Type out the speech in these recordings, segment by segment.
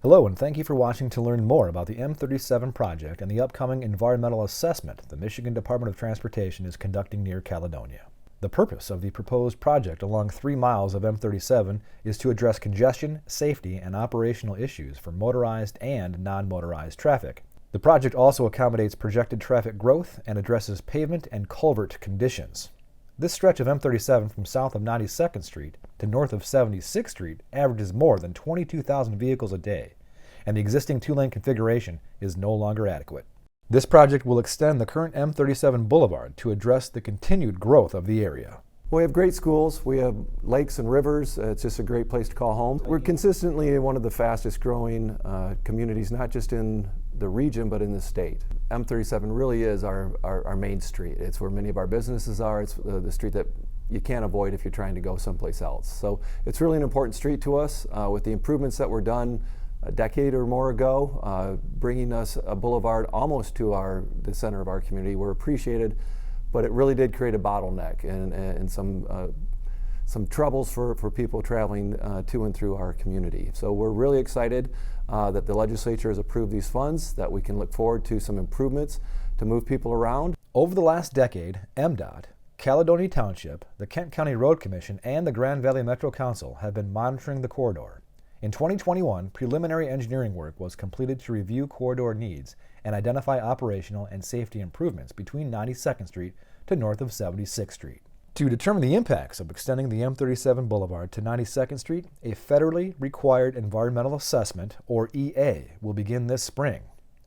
Hello, and thank you for watching to learn more about the M-37 project and the upcoming environmental assessment the Michigan Department of Transportation is conducting near Caledonia. The purpose of the proposed project along 3 miles of M-37 is to address congestion, safety, and operational issues for motorized and non-motorized traffic. The project also accommodates projected traffic growth and addresses pavement and culvert conditions. This stretch of M-37 from south of 92nd Street to north of 76th Street averages more than 22,000 vehicles a day, and the existing two-lane configuration is no longer adequate. This project will extend the current M-37 Boulevard to address the continued growth of the area. We have great schools, we have lakes and rivers. It's just a great place to call home. We're consistently one of the fastest growing communities, not just in the region, but in the state. M-37 really is our main street. It's where many of our businesses are. It's the street that you can't avoid if you're trying to go someplace else. So it's really an important street to us. With the improvements that were done a decade or more ago, bringing us a boulevard almost to the center of our community, we're appreciated. But it really did create a bottleneck and some troubles for people traveling to and through our community. So we're really excited that the legislature has approved these funds, that we can look forward to some improvements to move people around. Over the last decade, MDOT, Caledonia Township, the Kent County Road Commission, and the Grand Valley Metro Council have been monitoring the corridor. In 2021, preliminary engineering work was completed to review corridor needs and identify operational and safety improvements between 92nd Street to north of 76th Street. To determine the impacts of extending the M-37 Boulevard to 92nd Street, a federally required environmental assessment, or EA, will begin this spring.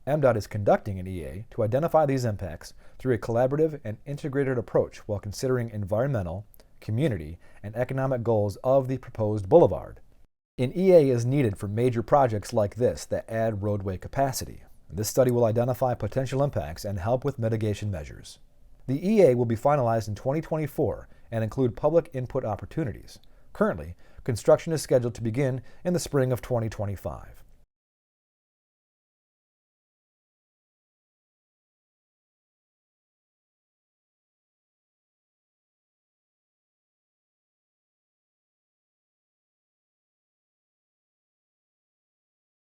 MDOT is conducting an EA to identify these impacts through a collaborative and integrated approach while considering environmental, community, and economic goals of the proposed boulevard. An EA is needed for major projects like this that add roadway capacity. This study will identify potential impacts and help with mitigation measures. The EA will be finalized in 2024 and include public input opportunities. Currently, construction is scheduled to begin in the spring of 2025.